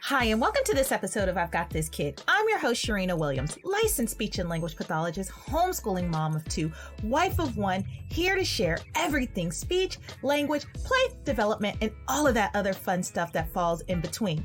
Hi, and welcome to this episode of I've Got This Kid. I'm your host, Cherina Williams, licensed speech and language pathologist, homeschooling mom of two, wife of one, here to share everything speech, language, play, development, and all of that other fun stuff that falls in between.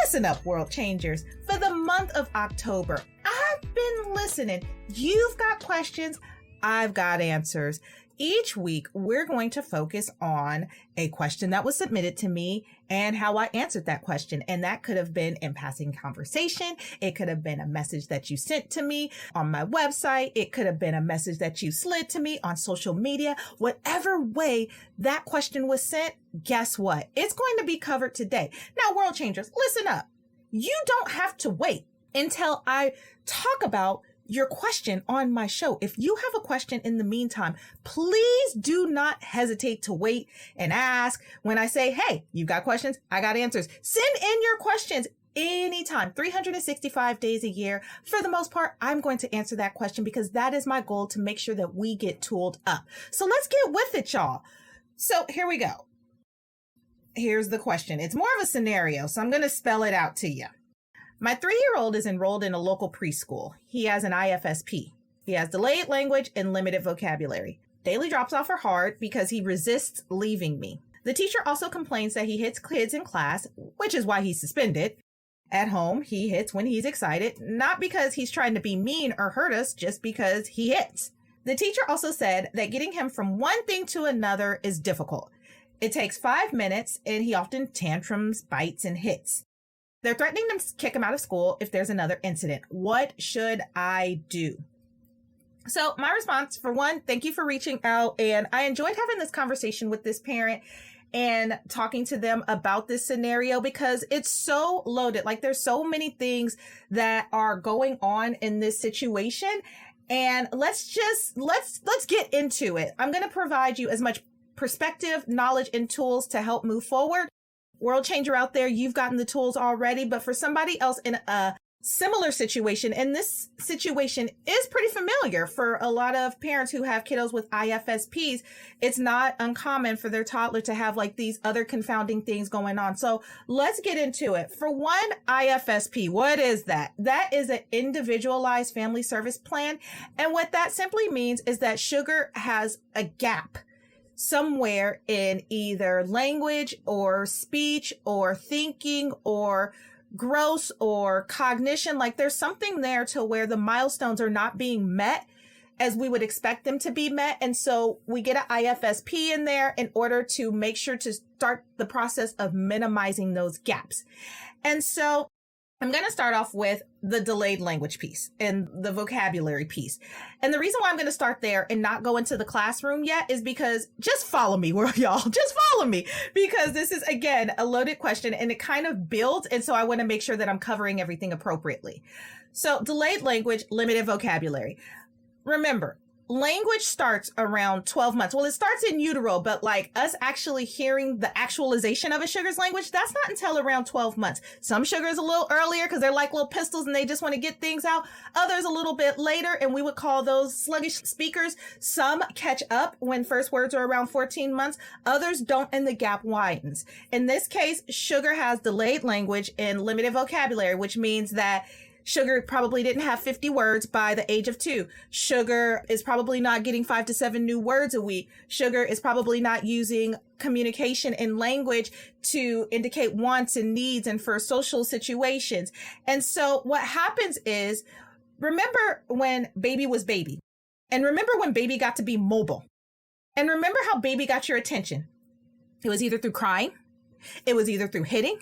Listen up, world changers. For the month of October, I've been listening. You've got questions, I've got answers. Each week, we're going to focus on a question that was submitted to me and how I answered that question. And that could have been in passing conversation. It could have been a message that you sent to me on my website. It could have been a message that you slid to me on social media. Whatever way that question was sent, guess what? It's going to be covered today. Now, world changers, listen up. You don't have to wait until I talk about your question on my show. If you have a question in the meantime, please do not hesitate to wait and ask. When I say, hey, you got questions? I got answers. Send in your questions anytime, 365 days a year. For the most part, I'm going to answer that question because that is my goal, to make sure that we get tooled up. So let's get with it, y'all. So here we go. Here's the question. It's more of a scenario, so I'm going to spell it out to you. My 3-year-old is enrolled in a local preschool. He has an IFSP. He has delayed language and limited vocabulary. Daily drops-off are hard because he resists leaving me. The teacher also complains that he hits kids in class, which is why he's suspended. At home, he hits when he's excited, not because he's trying to be mean or hurt us, just because he hits. The teacher also said that getting him from one thing to another is difficult. It takes 5 minutes, and he often tantrums, bites, and hits. They're threatening to kick him out of school if there's another incident. What should I do? So my response, for one, thank you for reaching out. And I enjoyed having this conversation with this parent and talking to them about this scenario because it's so loaded. Like, there's so many things that are going on in this situation. And let's get into it. I'm going to provide you as much perspective, knowledge, and tools to help move forward. World changer out there, you've gotten the tools already, but for somebody else in a similar situation, and this situation is pretty familiar for a lot of parents who have kiddos with IFSPs, it's not uncommon for their toddler to have like these other confounding things going on. So let's get into it. For one, IFSP, what is that? That is an individualized family service plan. And what that simply means is that Sugar has a gap somewhere in either language or speech or thinking or growth or cognition. Like, there's something there to where the milestones are not being met as we would expect them to be met. And so we get an IFSP in there in order to make sure to start the process of minimizing those gaps. And so I'm going to start off with the delayed language piece and the vocabulary piece. And the reason why I'm going to start there and not go into the classroom yet is because just follow me, y'all. Just follow me, because this is, again, a loaded question and it kind of builds. And so I want to make sure that I'm covering everything appropriately. So delayed language, limited vocabulary. Remember, language starts around 12 months. Well, it starts in utero, but like us actually hearing the actualization of a sugar's language, that's not until around 12 months. Some sugars a little earlier because they're like little pistols and they just want to get things out. Others a little bit later, and we would call those sluggish speakers. Some catch up when first words are around 14 months. Others don't, and the gap widens. In this case, Sugar has delayed language and limited vocabulary, which means that Sugar probably didn't have 50 words by the age of 2. Sugar is probably not getting 5 to 7 new words a week. Sugar is probably not using communication and language to indicate wants and needs and for social situations. And so what happens is, remember when baby was baby, and remember when baby got to be mobile, and remember how baby got your attention. It was either through crying, it was either through hitting,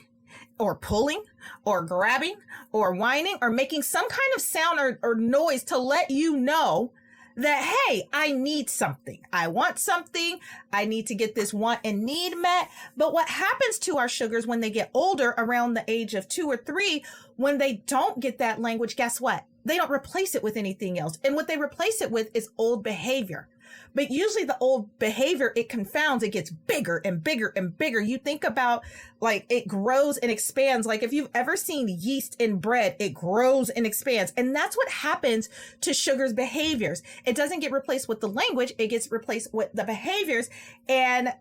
or pulling, or grabbing, or whining, or making some kind of sound or noise to let you know that, hey, I need something. I want something. I need to get this want and need met. But what happens to our sugars when they get older, around the age of 2 or 3, when they don't get that language, guess what? They don't replace it with anything else. And what they replace it with is old behavior. But usually the old behavior, it confounds, it gets bigger and bigger and bigger. You think about, like, it grows and expands. Like, if you've ever seen yeast in bread, it grows and expands. And that's what happens to Sugar's behaviors. It doesn't get replaced with the language. It gets replaced with the behaviors. And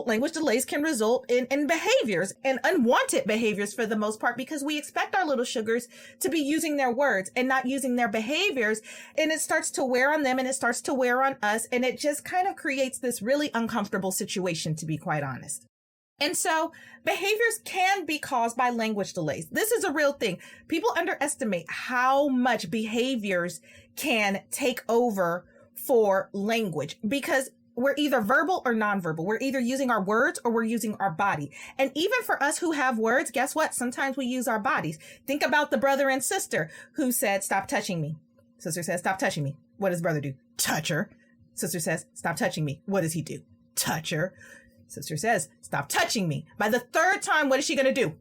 language delays can result in behaviors and unwanted behaviors for the most part, because we expect our little sugars to be using their words and not using their behaviors. And it starts to wear on them and it starts to wear on us. And it just kind of creates this really uncomfortable situation, to be quite honest. And so behaviors can be caused by language delays. This is a real thing. People underestimate how much behaviors can take over for language, because we're either verbal or nonverbal. We're either using our words or we're using our body. And even for us who have words, guess what? Sometimes we use our bodies. Think about the brother and sister who said, "Stop touching me." Sister says, "Stop touching me." What does brother do? Touch her. Sister says, "Stop touching me." What does he do? Touch her. Sister says, "Stop touching me." By the third time, what is she going to do?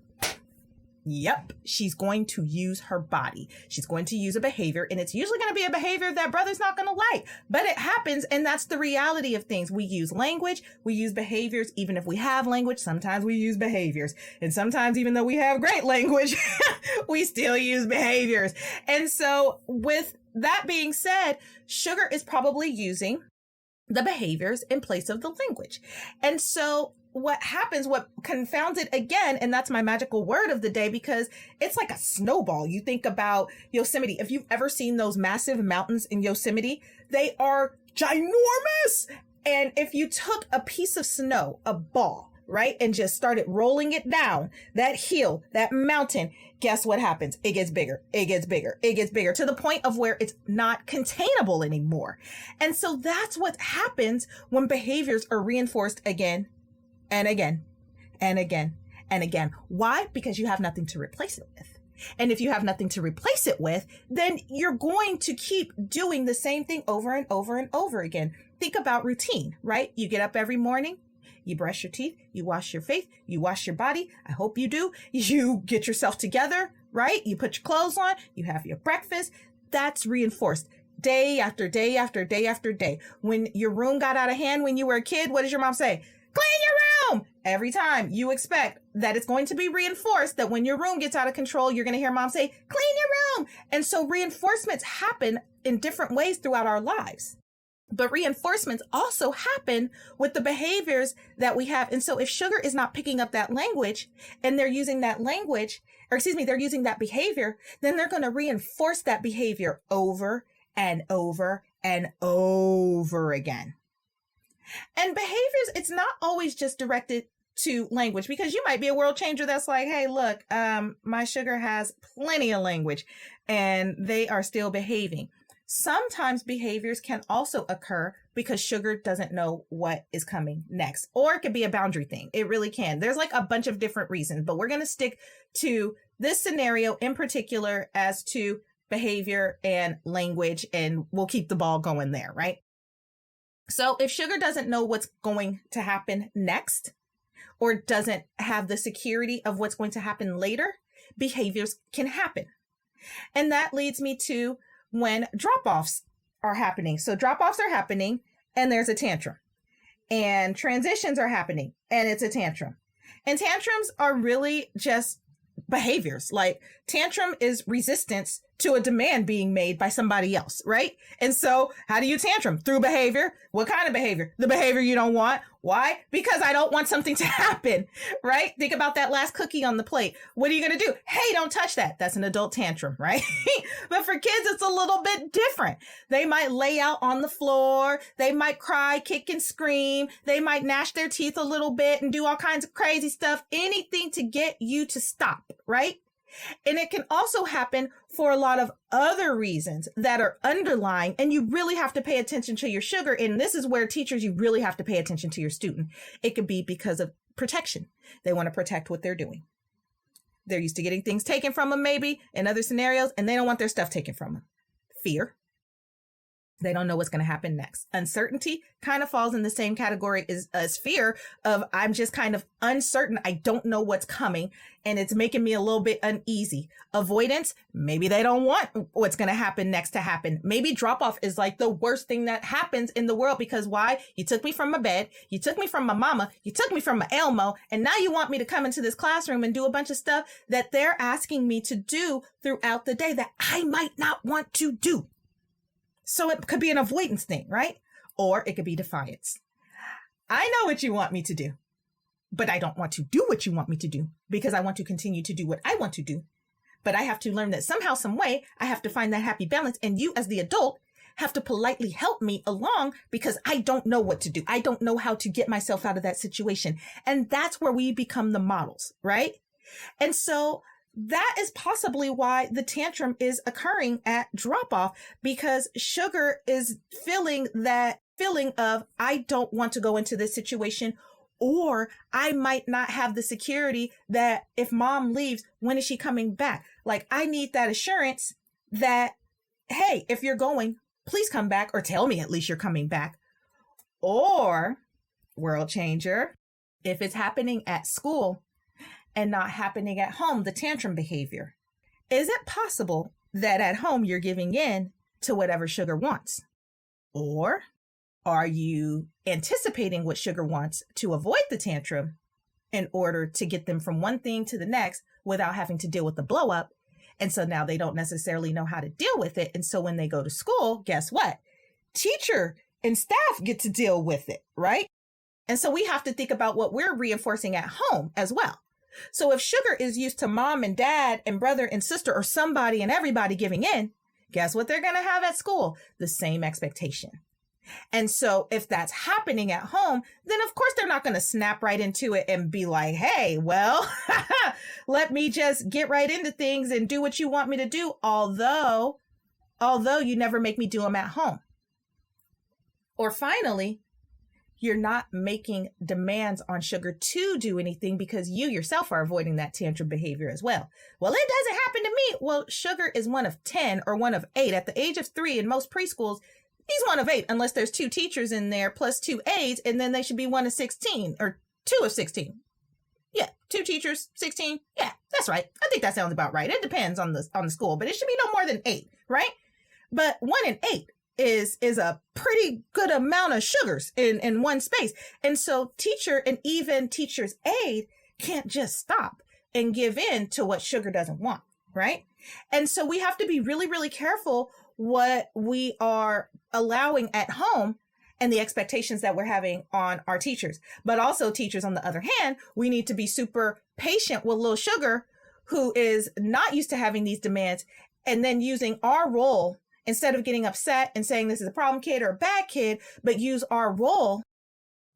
Yep, she's going to use her body. She's going to use a behavior, and it's usually going to be a behavior that brother's not going to like, but it happens, and that's the reality of things. We use language, we use behaviors. Even if we have language, sometimes we use behaviors. And sometimes, even though we have great language, we still use behaviors. And so with that being said, sugar is probably using the behaviors in place of the language. And so what happens, what confounds it again, and that's my magical word of the day, because it's like a snowball. You think about Yosemite. If you've ever seen those massive mountains in Yosemite, they are ginormous. And if you took a piece of snow, a ball, right, and just started rolling it down that hill, that mountain, guess what happens? It gets bigger. It gets bigger. It gets bigger to the point of where it's not containable anymore. And so that's what happens when behaviors are reinforced again and again and again and again. Why? Because you have nothing to replace it with. And if you have nothing to replace it with, then you're going to keep doing the same thing over and over and over again. Think about routine, right? You get up every morning. You brush your teeth, you wash your face, you wash your body. I hope you do. You get yourself together, right? You put your clothes on, you have your breakfast. That's reinforced day after day after day after day. When your room got out of hand when you were a kid, what does your mom say? Clean your room! Every time you expect that it's going to be reinforced, that when your room gets out of control, you're going to hear mom say, clean your room! And so reinforcements happen in different ways throughout our lives. But reinforcements also happen with the behaviors that we have. And so if sugar is not picking up that language and they're using that language, they're using that behavior, then they're going to reinforce that behavior over and over and over again. And behaviors, it's not always just directed to language, because you might be a world changer that's like, hey, look, my sugar has plenty of language and they are still behaving. Sometimes behaviors can also occur because sugar doesn't know what is coming next, or it could be a boundary thing. It really can. There's like a bunch of different reasons, but we're going to stick to this scenario in particular as to behavior and language, and we'll keep the ball going there, right? So if sugar doesn't know what's going to happen next, or doesn't have the security of what's going to happen later, behaviors can happen. And that leads me to when drop-offs are happening. So drop-offs are happening and there's a tantrum, and transitions are happening and it's a tantrum. And tantrums are really just behaviors. Like tantrum is resistance to a demand being made by somebody else, right? And so how do you tantrum? Through behavior. What kind of behavior? The behavior you don't want. Why? Because I don't want something to happen, right? Think about that last cookie on the plate. What are you going to do? Hey, don't touch that. That's an adult tantrum, right? But for kids, it's a little bit different. They might lay out on the floor. They might cry, kick, and scream. They might gnash their teeth a little bit and do all kinds of crazy stuff. Anything to get you to stop, right? And it can also happen for a lot of other reasons that are underlying, and you really have to pay attention to your sugar. And this is where teachers, you really have to pay attention to your student. It could be because of protection. They want to protect what they're doing. They're used to getting things taken from them, maybe in other scenarios, and they don't want their stuff taken from them. Fear. They don't know what's going to happen next. Uncertainty kind of falls in the same category as fear of, I'm just kind of uncertain. I don't know what's coming and it's making me a little bit uneasy. Avoidance, maybe they don't want what's going to happen next to happen. Maybe drop off is like the worst thing that happens in the world, because why? You took me from my bed. You took me from my mama. You took me from my Elmo. And now you want me to come into this classroom and do a bunch of stuff that they're asking me to do throughout the day that I might not want to do. So it could be an avoidance thing, right? Or it could be defiance. I know what you want me to do, but I don't want to do what you want me to do because I want to continue to do what I want to do. But I have to learn that somehow, some way, I have to find that happy balance. And you as the adult have to politely help me along because I don't know what to do. I don't know how to get myself out of that situation. And that's where we become the models, right? And so that is possibly why the tantrum is occurring at drop off, because sugar is feeling that feeling of, I don't want to go into this situation, or I might not have the security that if mom leaves, when is she coming back? Like, I need that assurance that, hey, if you're going, please come back, or tell me at least you're coming back. Or, world changer, if it's happening at school and not happening at home, the tantrum behavior, is it possible that at home you're giving in to whatever sugar wants? Or are you anticipating what sugar wants to avoid the tantrum in order to get them from one thing to the next without having to deal with the blow up? And so now they don't necessarily know how to deal with it. And so when they go to school, guess what? Teacher and staff get to deal with it, right? And so we have to think about what we're reinforcing at home as well. So if sugar is used to mom and dad and brother and sister or somebody and everybody giving in, guess what they're going to have at school? The same expectation. And so if that's happening at home, then of course they're not going to snap right into it and be like, hey, well, let me just get right into things and do what you want me to do. Although you never make me do them at home. Or finally, you're not making demands on sugar to do anything because you yourself are avoiding that tantrum behavior as well. Well, it doesn't happen to me. Well, sugar is one of 10 or one of 8 at the age of 3 in most preschools. He's one of 8, unless there's 2 teachers in there plus 2 aides, and then they should be 1 of 16 or 2 of 16. Yeah, 2 teachers, 16. Yeah, that's right. I think that sounds about right. It depends on the school, but it should be no more than 8, right? But 1 in 8 is a pretty good amount of sugars in one space. And so teacher and even teacher's aide can't just stop and give in to what sugar doesn't want, right? And so we have to be really, really careful what we are allowing at home and the expectations that we're having on our teachers. But also teachers, on the other hand, we need to be super patient with little sugar who is not used to having these demands, and then using our role instead of getting upset and saying this is a problem kid or a bad kid, but use our role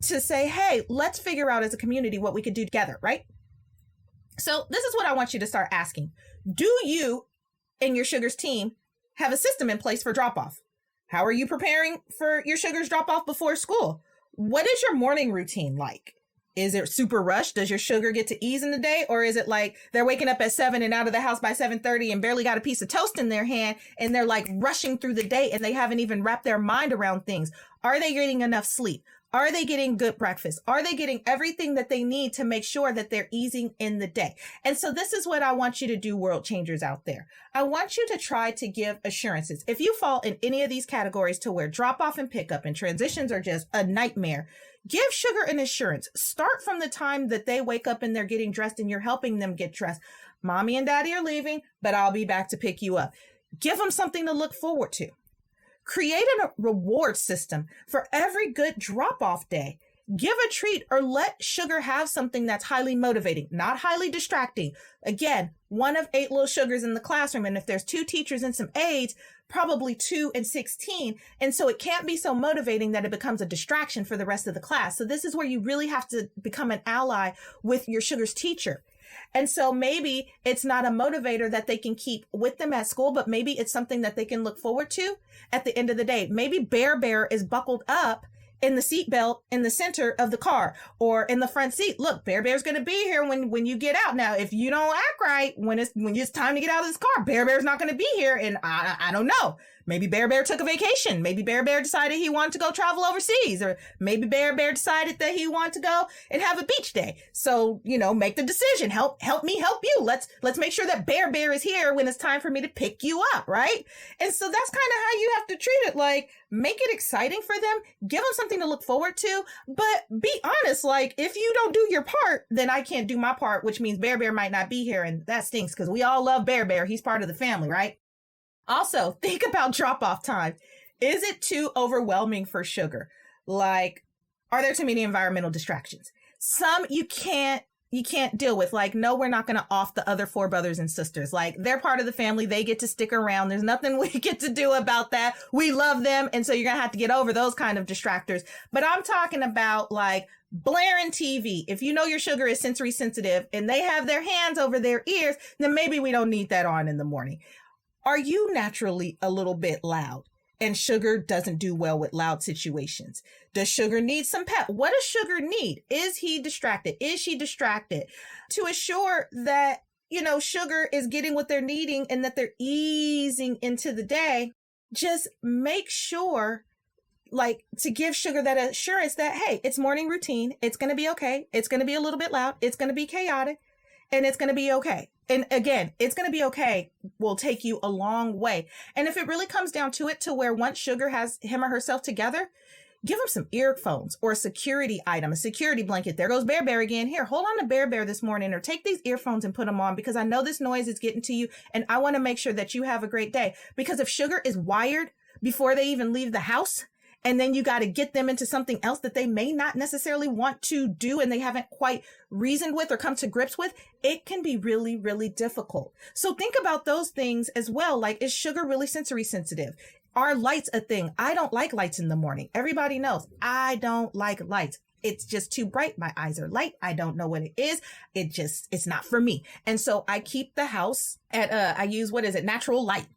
to say, hey, let's figure out as a community what we could do together, right? So this is what I want you to start asking. Do you and your sugars team have a system in place for drop-off? How are you preparing for your sugars drop-off before school? What is your morning routine like? Is it super rushed? Does your sugar get to ease in the day? Or is it like they're waking up at 7 and out of the house by 7:30 and barely got a piece of toast in their hand, and they're like rushing through the day and they haven't even wrapped their mind around things? Are they getting enough sleep? Are they getting good breakfast? Are they getting everything that they need to make sure that they're easing in the day? And so this is what I want you to do, world changers out there. I want you to try to give assurances. If you fall in any of these categories to where drop off and pickup and transitions are just a nightmare, give sugar an assurance. Start from the time that they wake up and they're getting dressed and you're helping them get dressed. Mommy and daddy are leaving, but I'll be back to pick you up. Give them something to look forward to. Create a reward system for every good drop-off day. Give a treat or let sugar have something that's highly motivating, not highly distracting. Again, 1 of 8 little sugars in the classroom. And if there's 2 teachers and some aides, probably 2 and 16. And so it can't be so motivating that it becomes a distraction for the rest of the class. So this is where you really have to become an ally with your sugars teacher. And so maybe it's not a motivator that they can keep with them at school, but maybe it's something that they can look forward to at the end of the day. Maybe Bear is buckled up in the seatbelt in the center of the car or in the front seat. Look, Bear's going to be here when you get out. Now, if you don't act right, when it's time to get out of this car, Bear's not going to be here. And I don't know. Maybe Bear took a vacation. Maybe Bear decided he wanted to go travel overseas, or maybe Bear decided that he wanted to go and have a beach day. So, make the decision. Help me help you. Let's make sure that Bear is here when it's time for me to pick you up, right? And so that's kind of how you have to treat it. Like, make it exciting for them. Give them something to look forward to. But be honest, like, if you don't do your part, then I can't do my part, which means Bear might not be here. And that stinks because we all love Bear. He's part of the family, right? Also, think about drop-off time. Is it too overwhelming for sugar? Like, Are there too many environmental distractions? Some you can't deal with. Like, no, we're not going to off the other 4 brothers and sisters. Like, they're part of the family. They get to stick around. There's nothing we get to do about that. We love them. And so you're going to have to get over those kind of distractors. But I'm talking about like blaring TV. If you know your sugar is sensory sensitive and they have their hands over their ears, then maybe we don't need that on in the morning. Are you naturally a little bit loud? And sugar doesn't do well with loud situations. Does sugar need some pep? What does sugar need? Is he distracted? Is she distracted? To assure that, sugar is getting what they're needing and that they're easing into the day, just make sure, like, to give sugar that assurance that, hey, it's morning routine. It's going to be okay. It's going to be a little bit loud. It's going to be chaotic, and it's going to be okay. And again, it's going to be okay will take you a long way. And if it really comes down to it, to where once sugar has him or herself together, give him some earphones or a security item, a security blanket. There goes Bear Bear again. Here, hold on to Bear Bear this morning, or take these earphones and put them on, because I know this noise is getting to you and I want to make sure that you have a great day. Because if sugar is wired before they even leave the house, and then you got to get them into something else that they may not necessarily want to do and they haven't quite reasoned with or come to grips with, it can be really, really difficult. So think about those things as well. Like, is sugar really sensory sensitive? Are lights a thing? I don't like lights in the morning. Everybody knows I don't like lights. It's just too bright. My eyes are light. I don't know what it is. It's not for me. And so I keep the house at, I use, natural light.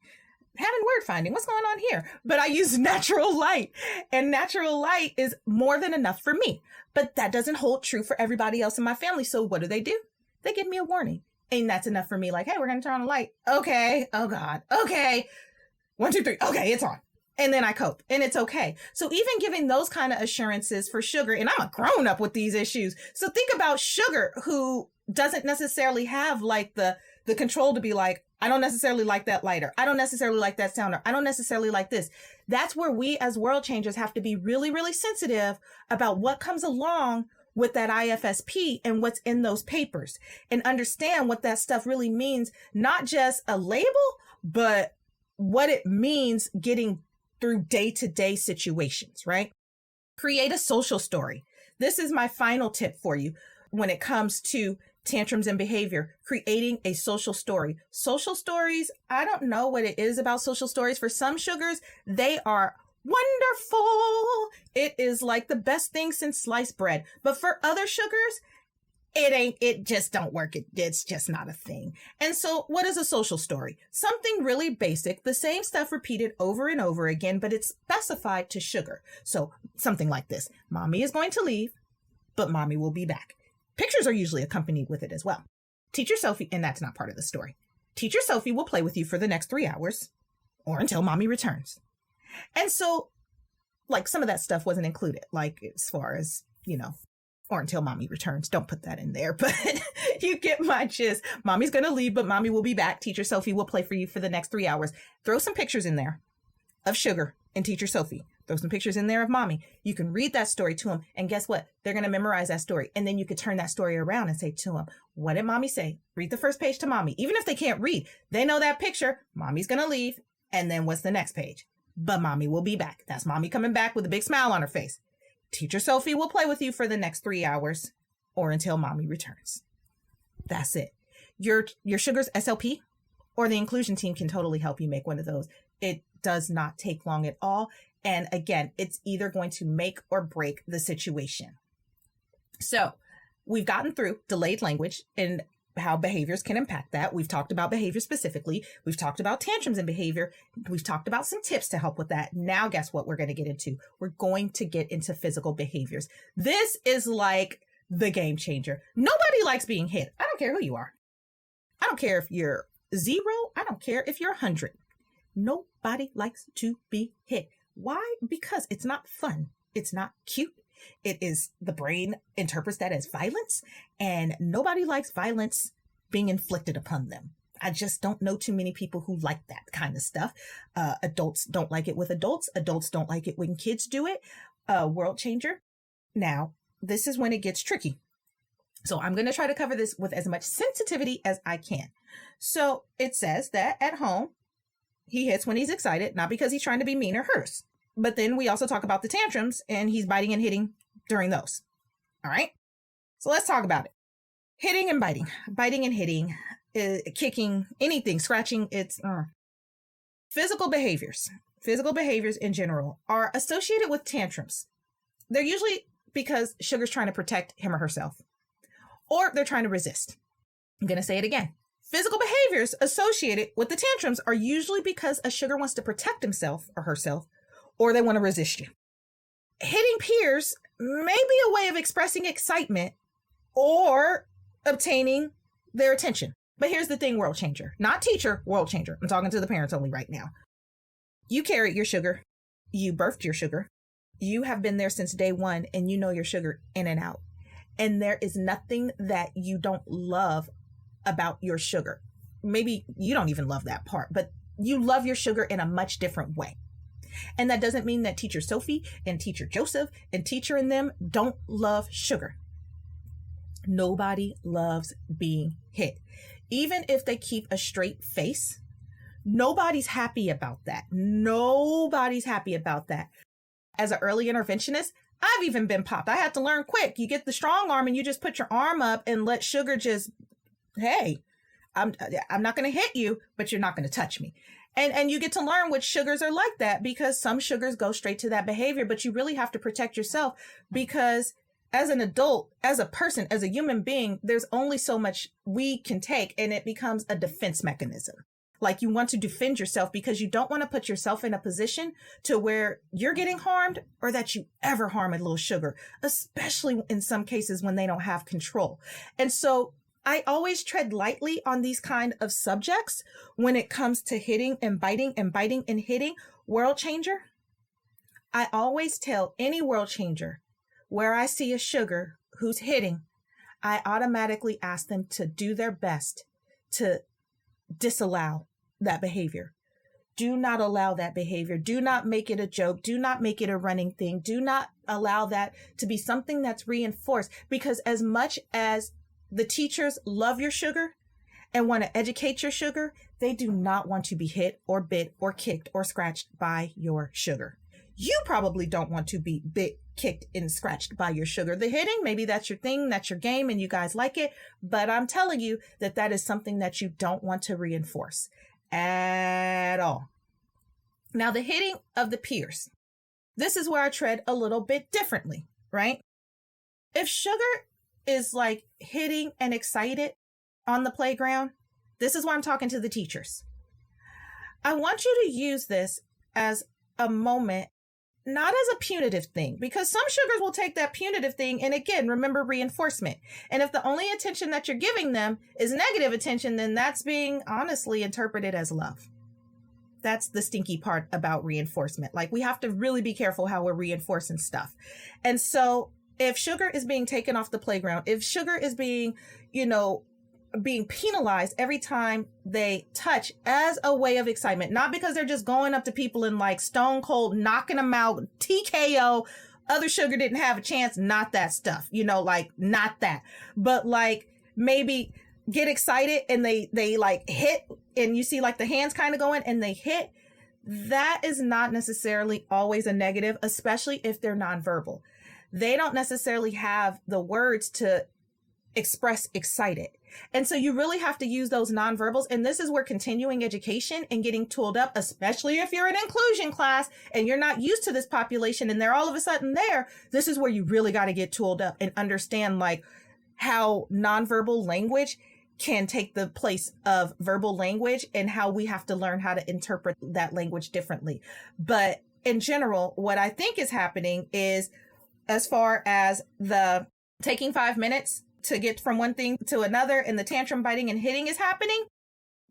Having word finding, what's going on here? But I use natural light, and natural light is more than enough for me. But that doesn't hold true for everybody else in my family. So what do? They give me a warning, and that's enough for me. Like, hey, we're going to turn on the light. Okay. Oh God. Okay. 1, 2, 3. Okay. It's on. And then I cope, and it's okay. So even giving those kind of assurances for sugar, and I'm a grown up with these issues. So think about sugar, who doesn't necessarily have like the control to be like, I don't necessarily like that lighter. I don't necessarily like that sounder. I don't necessarily like this. That's where we as world changers have to be really, really sensitive about what comes along with that IFSP and what's in those papers, and understand what that stuff really means. Not just a label, but what it means getting through day-to-day situations, right? Create a social story. This is my final tip for you when it comes to tantrums and behavior, creating a social story. Social stories, I don't know what it is about social stories. For some sugars, they are wonderful. It is like the best thing since sliced bread. But for other sugars, it just don't work. It's just not a thing. And so what is a social story? Something really basic, the same stuff repeated over and over again, but it's specified to sugar. So something like this: mommy is going to leave, but mommy will be back. Pictures are usually accompanied with it as well. Teacher Sophie, and that's not part of the story. Teacher Sophie will play with you for the next 3 hours, or until mommy returns. And so, like, some of that stuff wasn't included, like as far as, or until mommy returns. Don't put that in there, but you get my gist. Mommy's going to leave, but mommy will be back. Teacher Sophie will play for you for the next 3 hours. Throw some pictures in there of sugar and Teacher Sophie. Throw some pictures in there of mommy. You can read that story to them. And guess what? They're going to memorize that story. And then you could turn that story around and say to them, what did mommy say? Read the first page to mommy. Even if they can't read, they know that picture. Mommy's going to leave. And then what's the next page? But mommy will be back. That's mommy coming back with a big smile on her face. Teacher Sophie will play with you for the next 3 hours, or until mommy returns. That's it. Your sugar's SLP or the inclusion team can totally help you make one of those. It does not take long at all. And again, it's either going to make or break the situation. So we've gotten through delayed language and how behaviors can impact that. We've talked about behavior specifically. We've talked about tantrums and behavior. We've talked about some tips to help with that. Now, guess what we're going to get into? We're going to get into physical behaviors. This is like the game changer. Nobody likes being hit. I don't care who you are. I don't care if you're 0. I don't care if you're 100. Nobody likes to be hit. Why? Because it's not fun. It's not cute. It is, the brain interprets that as violence, and nobody likes violence being inflicted upon them. I just don't know too many people who like that kind of stuff. Adults don't like it with adults. Adults don't like it when kids do it. World changer. Now, this is when it gets tricky. So I'm going to try to cover this with as much sensitivity as I can. So it says that at home, he hits when he's excited, not because he's trying to be mean or hurt. But then we also talk about the tantrums, and he's biting and hitting during those. All right. So let's talk about it. Hitting and biting, biting and hitting, kicking, anything, scratching. It's physical behaviors in general are associated with tantrums. They're usually because Sugar's trying to protect him or herself, or they're trying to resist. I'm going to say it again. Physical behaviors associated with the tantrums are usually because a Sugar wants to protect himself or herself, or they want to resist you. Hitting peers may be a way of expressing excitement or obtaining their attention. But here's the thing, world changer, not teacher, world changer. I'm talking to the parents only right now. You carried your Sugar. You birthed your Sugar. You have been there since day one, and you know your Sugar in and out. And there is nothing that you don't love about your Sugar. Maybe you don't even love that part, but you love your Sugar in a much different way. And that doesn't mean that teacher Sophie and teacher Joseph and teacher and them don't love Sugar. Nobody loves being hit. Even if they keep a straight face, nobody's happy about that. Nobody's happy about that. As an early interventionist, I've even been popped. I had to learn quick. You get the strong arm and you just put your arm up and let Sugar just, hey, I'm not going to hit you, but you're not going to touch me. And you get to learn which Sugars are like that, because some Sugars go straight to that behavior, but you really have to protect yourself, because as an adult, as a person, as a human being, there's only so much we can take, and it becomes a defense mechanism. Like, you want to defend yourself because you don't want to put yourself in a position to where you're getting harmed or that you ever harm a little Sugar, especially in some cases when they don't have control. And so I always tread lightly on these kind of subjects when it comes to hitting and biting and biting and hitting. World changer, I always tell any world changer where I see a Sugar who's hitting, I automatically ask them to do their best to disallow that behavior. Do not allow that behavior. Do not make it a joke. Do not make it a running thing. Do not allow that to be something that's reinforced, because as much as the teachers love your Sugar and want to educate your Sugar, they do not want to be hit or bit or kicked or scratched by your Sugar. You probably don't want to be bit, kicked, and scratched by your Sugar. The hitting, maybe that's your thing, that's your game, and you guys like it. But I'm telling you that that is something that you don't want to reinforce at all. Now, the hitting of the peers. This is where I tread a little bit differently, right? If Sugar is like hitting and excited on the playground, this is why I'm talking to the teachers. I want you to use this as a moment, not as a punitive thing, because some Sugars will take that punitive thing. And again, remember, reinforcement. And if the only attention that you're giving them is negative attention, then that's being honestly interpreted as love. That's the stinky part about reinforcement. Like, we have to really be careful how we're reinforcing stuff. And so if Sugar is being taken off the playground, if Sugar is being, being penalized every time they touch as a way of excitement, not because they're just going up to people and like stone cold knocking them out, TKO, other Sugar didn't have a chance, not that stuff, not that, but like maybe get excited and they like hit, and you see like the hands kind of going and they hit. That is not necessarily always a negative, especially if they're nonverbal. They don't necessarily have the words to express excited. And so you really have to use those nonverbals. And this is where continuing education and getting tooled up, especially if you're in inclusion class and you're not used to this population and they're all of a sudden there, this is where you really got to get tooled up and understand like how nonverbal language can take the place of verbal language and how we have to learn how to interpret that language differently. But in general, what I think is happening is, as far as the taking 5 minutes to get from one thing to another and the tantrum biting and hitting is happening,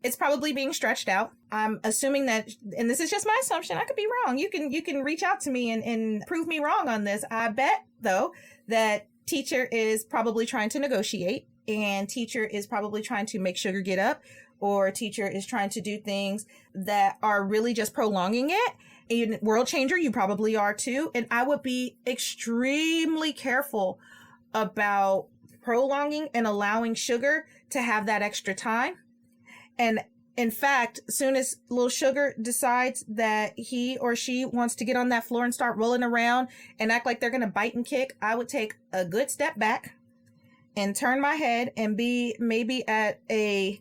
it's probably being stretched out. I'm assuming that, and this is just my assumption, I could be wrong. You can reach out to me and prove me wrong on this. I bet, though, that teacher is probably trying to negotiate, and teacher is probably trying to make Sugar get up, or teacher is trying to do things that are really just prolonging it. And world changer, you probably are too. And I would be extremely careful about prolonging and allowing Sugar to have that extra time. And In fact, soon as little sugar decides that he or she wants to get on that floor and start rolling around and act like they're going to bite and kick, I would take a good step back and turn my head and be maybe at a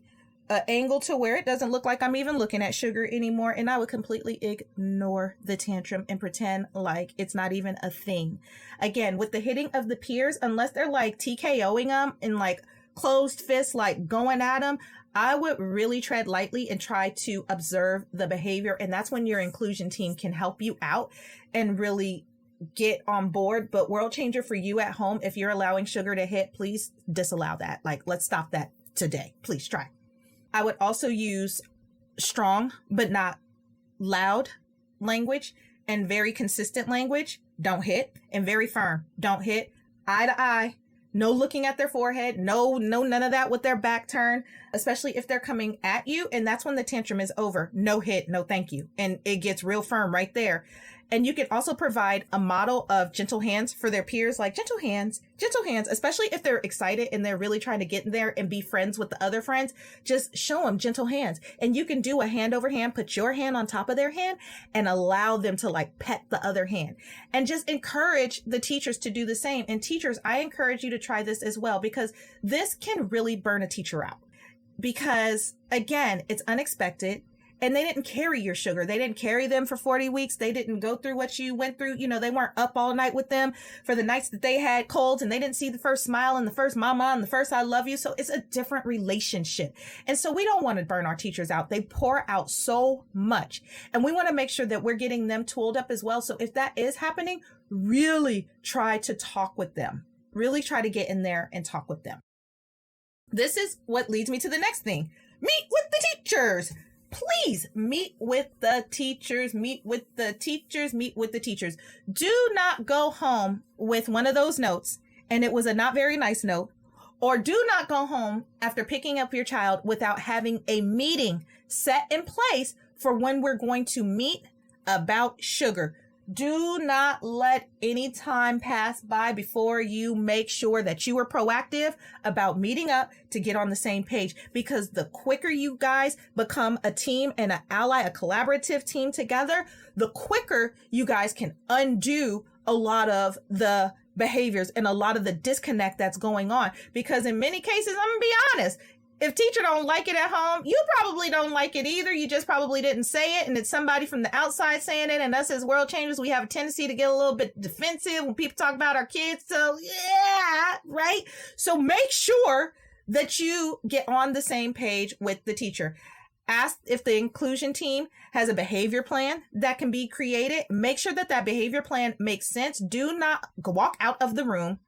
angle to where it doesn't look like I'm even looking at sugar anymore. And I would completely ignore the tantrum and pretend like it's not even a thing. Again, with the hitting of the peers, unless they're like TKOing them and like closed fists, like going at them, I would really tread lightly and try to observe the behavior. And that's when your inclusion team can help you out and really get on board. But world changer for you at home, if you're allowing sugar to hit, please disallow that. Like, let's stop that today. Please try. I would also use strong but not loud language and very consistent language. Don't hit. And very firm. Don't hit. Eye to eye. No looking at their forehead. No, none of that with their back turned, especially if they're coming at you. And that's when the tantrum is over. No hit. No thank you. And it gets real firm right there. And you can also provide a model of gentle hands for their peers, like gentle hands, especially if they're excited and they're really trying to get in there and be friends with the other friends. Just show them gentle hands. And you can do a hand over hand, put your hand on top of their hand and allow them to like pet the other hand, and just encourage the teachers to do the same. And teachers, I encourage you to try this as well, because this can really burn a teacher out, because again, it's unexpected. And they didn't carry your sugar. They didn't carry them for 40 weeks. They didn't go through what you went through. You know, they weren't up all night with them for the nights that they had colds, and they didn't see the first smile and the first mama and the first I love you. So it's a different relationship. And so we don't want to burn our teachers out. They pour out so much, and we want to make sure that we're getting them tooled up as well. So if that is happening, really try to talk with them. Really try to get in there and talk with them. This is what leads me to the next thing. Meet with the teachers. Please meet with the teachers, meet with the teachers, meet with the teachers. Do not go home with one of those notes and it was a not very nice note, or do not go home after picking up your child without having a meeting set in place for when we're going to meet about sugar. Do not let any time pass by before you make sure that you are proactive about meeting up to get on the same page, because the quicker you guys become a team and an ally, a collaborative team together, the quicker you guys can undo a lot of the behaviors and a lot of the disconnect that's going on. Because in many cases, I'm gonna be honest, if teacher don't like it at home, you probably don't like it either. You just probably didn't say it, and it's somebody from the outside saying it. And us as world changers, we have a tendency to get a little bit defensive when people talk about our kids. So yeah, right? So make sure that you get on the same page with the teacher. Ask if the inclusion team has a behavior plan that can be created. Make sure that that behavior plan makes sense. Do not walk out of the room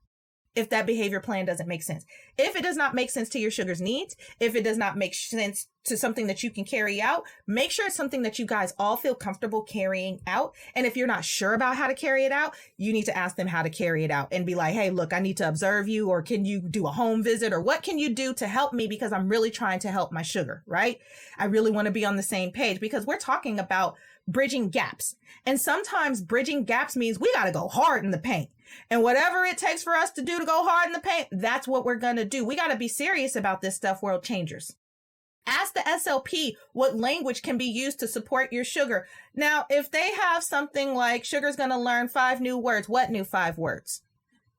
if that behavior plan doesn't make sense. If it does not make sense to your sugar's needs, if it does not make sense to something that you can carry out, make sure it's something that you guys all feel comfortable carrying out. And if you're not sure about how to carry it out, you need to ask them how to carry it out and be like, hey, look, I need to observe you, or can you do a home visit, or what can you do to help me? Because I'm really trying to help my sugar, right? I really want to be on the same page, because we're talking about bridging gaps. And sometimes bridging gaps means we got to go hard in the paint. And whatever it takes for us to do to go hard in the paint, that's what we're going to do. We got to be serious about this stuff, world changers. Ask the SLP what language can be used to support your sugar. Now, if they have something like sugar's going to learn 5 new words, what new 5 words?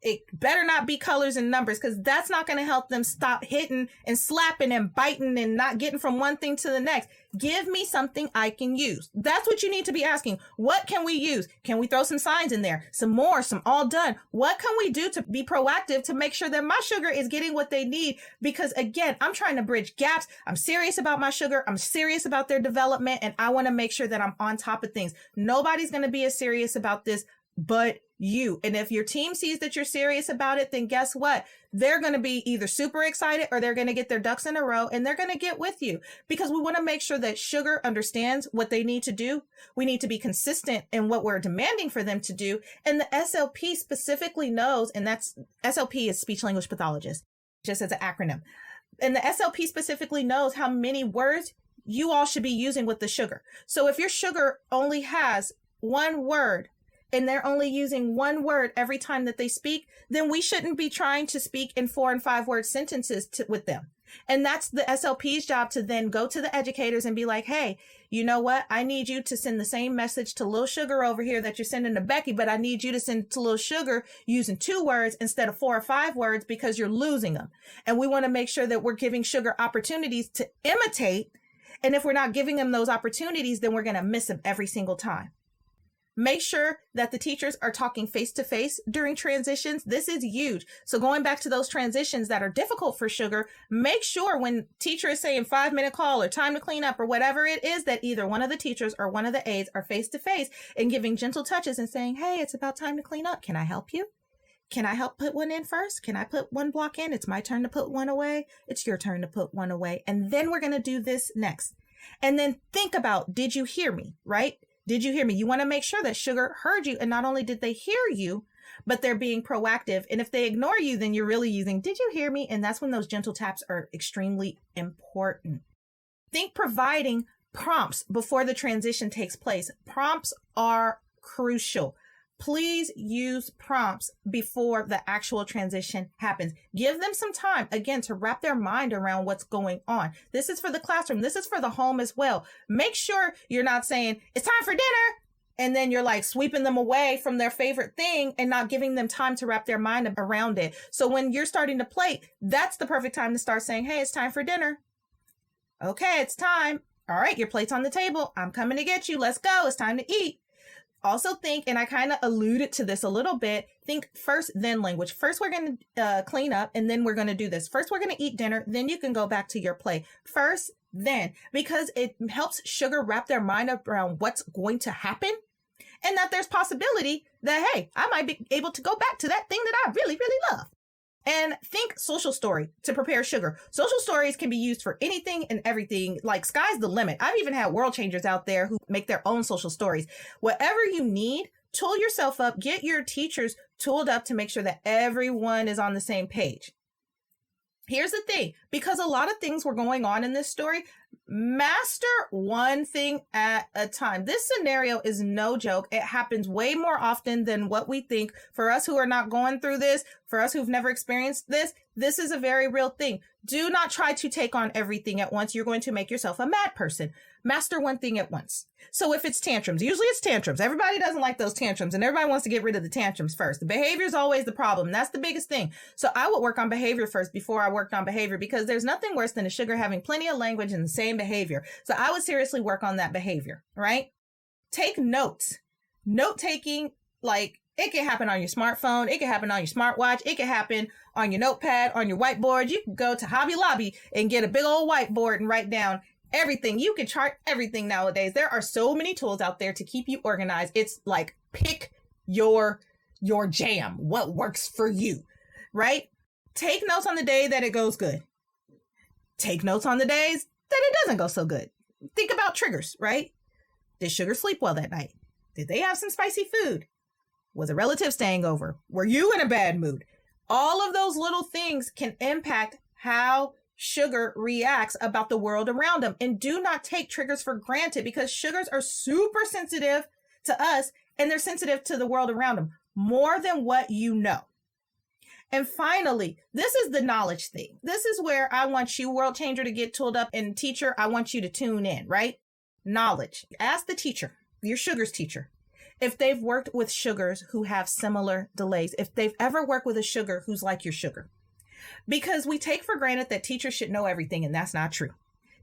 It better not be colors and numbers, because that's not going to help them stop hitting and slapping and biting and not getting from one thing to the next. Give me something I can use. That's what you need to be asking. What can we use? Can we throw some signs in there? Some more, some all done. What can we do to be proactive to make sure that my sugar is getting what they need? Because again, I'm trying to bridge gaps. I'm serious about my sugar. I'm serious about their development, and I want to make sure that I'm on top of things. Nobody's going to be as serious about this but you. And if your team sees that you're serious about it, then guess what? They're going to be either super excited, or they're going to get their ducks in a row and they're going to get with you, because we want to make sure that sugar understands what they need to do. We need to be consistent in what we're demanding for them to do. And the SLP specifically knows, and that's SLP is speech language pathologist, just as an acronym. And the SLP specifically knows how many words you all should be using with the sugar. So if your sugar only has one word, and they're only using one word every time that they speak, then we shouldn't be trying to speak in 4 and 5 word sentences with them. And that's the SLP's job, to then go to the educators and be like, hey, you know what? I need you to send the same message to Little Sugar over here that you're sending to Becky, but I need you to send to Little Sugar using 2 words instead of 4 or 5 words because you're losing them. And we want to make sure that we're giving Sugar opportunities to imitate. And if we're not giving them those opportunities, then we're going to miss them every single time. Make sure that the teachers are talking face-to-face during transitions. This is huge. So going back to those transitions that are difficult for Sugar, make sure when teacher is saying 5-minute call or time to clean up or whatever it is, that either one of the teachers or one of the aides are face-to-face and giving gentle touches and saying, hey, it's about time to clean up. Can I help you? Can I help put one in first? Can I put one block in? It's my turn to put one away. It's your turn to put one away. And then we're going to do this next. And then think about, did you hear me, right? Did you hear me? You want to make sure that Sugar heard you. And not only did they hear you, but they're being proactive. And if they ignore you, then you're really using, did you hear me? And that's when those gentle taps are extremely important. Think providing prompts before the transition takes place. Prompts are crucial. Please use prompts before the actual transition happens. Give them some time, again, to wrap their mind around what's going on. This is for the classroom. This is for the home as well. Make sure you're not saying, it's time for dinner, and then you're like sweeping them away from their favorite thing and not giving them time to wrap their mind around it. So when you're starting to plate, that's the perfect time to start saying, hey, it's time for dinner. Okay, it's time. All right, your plate's on the table. I'm coming to get you. Let's go. It's time to eat. Also think, and I kind of alluded to this a little bit, think first, then language. First, we're going to clean up, and then we're going to do this. First, we're going to eat dinner. Then you can go back to your play. First, then, because it helps Sugar wrap their mind up around what's going to happen, and that there's possibility that, hey, I might be able to go back to that thing that I really, really love. And think social story to prepare Sugar. Social stories can be used for anything and everything. Like, sky's the limit. I've even had world changers out there who make their own social stories. Whatever you need, tool yourself up. Get your teachers tooled up to make sure that everyone is on the same page. Here's the thing, because a lot of things were going on in this story, master one thing at a time. This scenario is no joke. It happens way more often than what we think. For us who are not going through this, for us who've never experienced this, this is a very real thing. Do not try to take on everything at once. You're going to make yourself a mad person. Master one thing at once. So if it's tantrums, usually it's tantrums. Everybody doesn't like those tantrums, and everybody wants to get rid of the tantrums first. The behavior is always the problem. That's the biggest thing. So I would work on behavior first before I worked on behavior, because there's nothing worse than a Sugar having plenty of language and the same behavior. So I would seriously work on that behavior, right? Take notes. Note taking, like, it can happen on your smartphone. It can happen on your smartwatch. It can happen on your notepad, on your whiteboard. You can go to Hobby Lobby and get a big old whiteboard and write down everything. You can chart everything nowadays. There are so many tools out there to keep you organized. It's like, pick your jam, what works for you, right? Take notes on the day that it goes good. Take notes on the days that it doesn't go so good. Think about triggers, right? Did Sugar sleep well that night? Did they have some spicy food? Was a relative staying over? Were you in a bad mood? All of those little things can impact how Sugar reacts about the world around them. And do not take triggers for granted, because Sugars are super sensitive to us, and they're sensitive to the world around them more than what you know. And finally, this is the knowledge thing. This is where I want you, world changer, to get tooled up, and teacher, I want you to tune in, right? Knowledge. Ask the teacher, your Sugar's teacher, if they've worked with Sugars who have similar delays, if they've ever worked with a Sugar who's like your Sugar. Because we take for granted that teachers should know everything, and that's not true.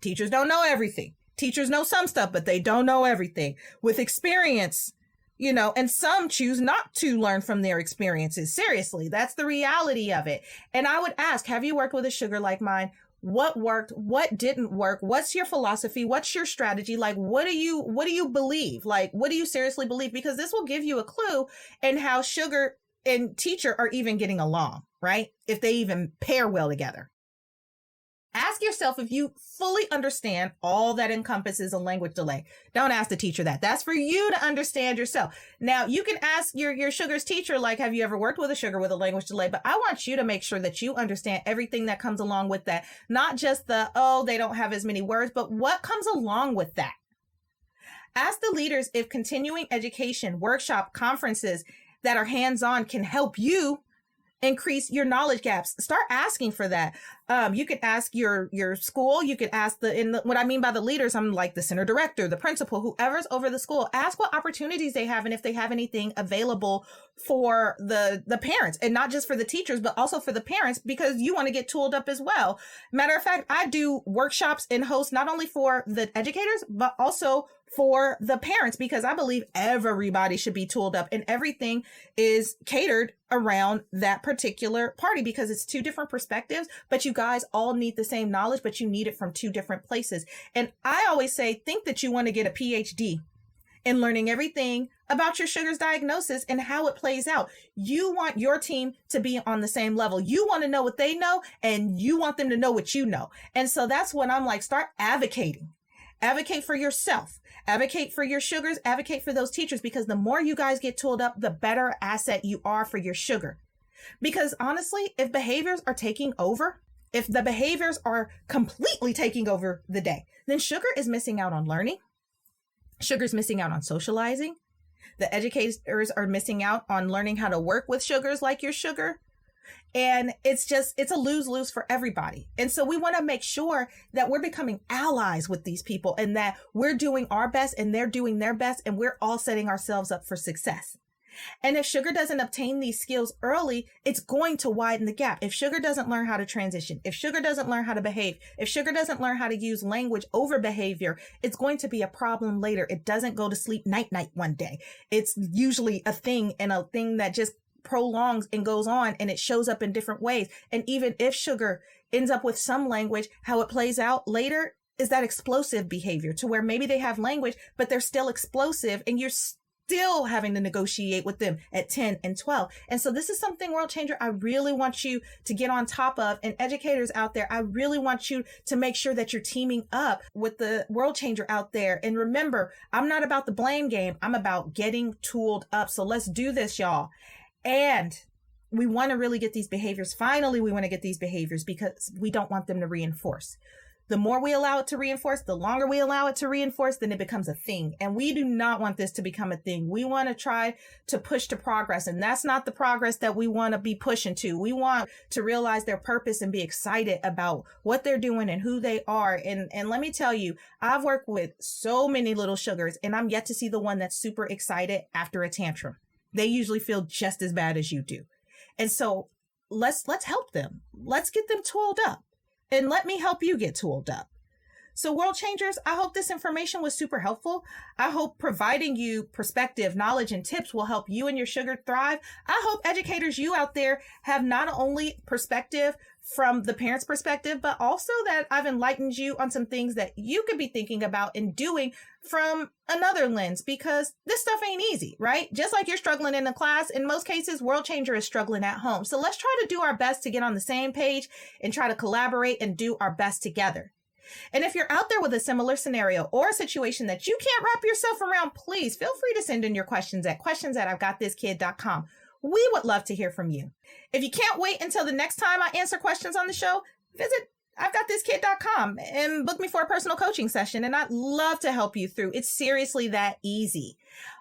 Teachers don't know everything. Teachers know some stuff, but they don't know everything. With experience, you know, and some choose not to learn from their experiences. Seriously, that's the reality of it. And I would ask, have you worked with a Sugar like mine? What worked? What didn't work? What's your philosophy? What's your strategy? Like, what do you believe? Like, what do you seriously believe? Because this will give you a clue in how Sugar and teacher are even getting along, right? If they even pair well together. Ask yourself if you fully understand all that encompasses a language delay. Don't ask the teacher that. That's for you to understand yourself. Now, you can ask your Sugar's teacher, like, have you ever worked with a Sugar with a language delay? But I want you to make sure that you understand everything that comes along with that. Not just the, oh, they don't have as many words, but what comes along with that. Ask the leaders if continuing education, workshop, conferences that are hands-on can help you increase your knowledge gaps. Start asking for that. You can ask your school. You can ask what I mean by the leaders, I'm like the center director, the principal, whoever's over the school. Ask what opportunities they have and if they have anything available for the parents, and not just for the teachers, but also for the parents, because you want to get tooled up as well. Matter of fact, I do workshops and host not only for the educators, but also for the parents, because I believe everybody should be tooled up, and everything is catered around that particular party, because it's two different perspectives, but you guys all need the same knowledge, but you need it from two different places. And I always say, think that you want to get a PhD in learning everything about your sugar's diagnosis and how it plays out. You want your team to be on the same level. You want to know what they know, and you want them to know what you know. And so that's when I'm like, start advocating. Advocate for yourself. Advocate for your sugars. Advocate for those teachers, because the more you guys get tooled up, the better asset you are for your sugar. Because honestly, if behaviors are taking over, if the behaviors are completely taking over the day, then sugar is missing out on learning. Sugar's missing out on socializing. The educators are missing out on learning how to work with sugars like your sugar. And it's a lose-lose for everybody. And so we want to make sure that we're becoming allies with these people, and that we're doing our best and they're doing their best, and we're all setting ourselves up for success. And if sugar doesn't obtain these skills early, it's going to widen the gap. If sugar doesn't learn how to transition, if sugar doesn't learn how to behave, if sugar doesn't learn how to use language over behavior, it's going to be a problem later. It doesn't go to sleep night one day. It's usually a thing, and a thing that just prolongs and goes on, and it shows up in different ways. And even if sugar ends up with some language, how it plays out later is that explosive behavior, to where maybe they have language, but they're still explosive, and you're still having to negotiate with them at 10 and 12. And so this is something, World Changer, I really want you to get on top of. And educators out there, I really want you to make sure that you're teaming up with the World Changer out there. And remember, I'm not about the blame game. I'm about getting tooled up. So let's do this, y'all. And we want to really get these behaviors. Finally, we want to get these behaviors, because we don't want them to reinforce. The more we allow it to reinforce, the longer we allow it to reinforce, then it becomes a thing. And we do not want this to become a thing. We want to try to push to progress. And that's not the progress that we want to be pushing to. We want to realize their purpose and be excited about what they're doing and who they are. And let me tell you, I've worked with so many little sugars, and I'm yet to see the one that's super excited after a tantrum. They usually feel just as bad as you do. And so let's help them. Let's get them tooled up. And let me help you get tooled up. So World Changers, I hope this information was super helpful. I hope providing you perspective, knowledge, and tips will help you and your sugar thrive. I hope educators, you out there, have not only perspective from the parent's perspective, but also that I've enlightened you on some things that you could be thinking about and doing from another lens, because this stuff ain't easy, right? Just like you're struggling in the class, in most cases, World Changer is struggling at home. So let's try to do our best to get on the same page and try to collaborate and do our best together. And if you're out there with a similar scenario or a situation that you can't wrap yourself around, please feel free to send in your questions at questions@I'veGotThisKid.com. We would love to hear from you. If you can't wait until the next time I answer questions on the show, visit I'veGotThisKid.com and book me for a personal coaching session, and I'd love to help you through. It's seriously that easy.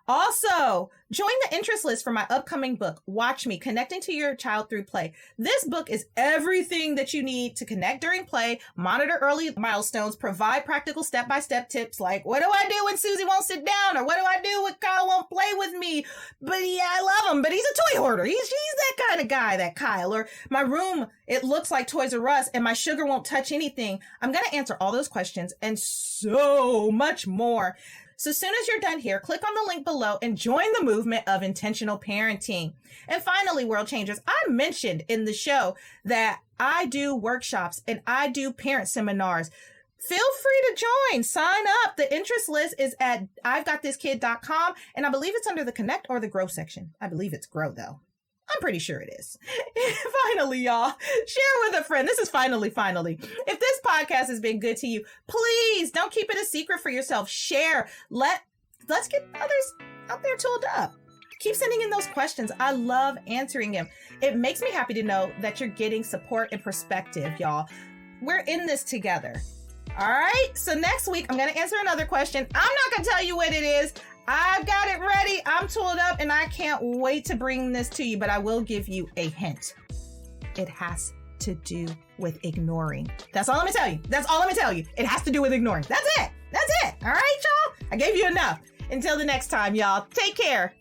Also, join the interest list for my upcoming book, Watch Me, Connecting to Your Child Through Play. This book is everything that you need to connect during play, monitor early milestones, provide practical step-by-step tips like, what do I do when Susie won't sit down? Or what do I do when Kyle won't play with me? But yeah, I love him, but he's a toy hoarder. He's that kind of guy, that Kyle. Or my room, it looks like Toys R Us and my sugar won't touch anything. I'm going to answer all those questions and so much more. So as soon as you're done here, click on the link below and join the movement of intentional parenting. And finally, World Changers, I mentioned in the show that I do workshops and I do parent seminars. Feel free to join, sign up. The interest list is at I'veGotThisKid.com, and I believe it's under the Connect or the Grow section. I believe it's Grow though. I'm pretty sure it is. Finally, y'all, share with a friend. This is finally. If this podcast has been good to you, please don't keep it a secret for yourself. Share. Let's get others out there tooled up. Keep sending in those questions. I love answering them. It makes me happy to know that you're getting support and perspective, y'all. We're in this together. All right. So next week, I'm going to answer another question. I'm not going to tell you what it is. I've got it ready. I'm tooled up and I can't wait to bring this to you, but I will give you a hint. it has to do with ignoring. That's all I'm gonna tell you. That's all I'm gonna tell you. It has to do with ignoring. That's it. That's it. All right, y'all? I gave you enough. Until the next time, y'all. Take care.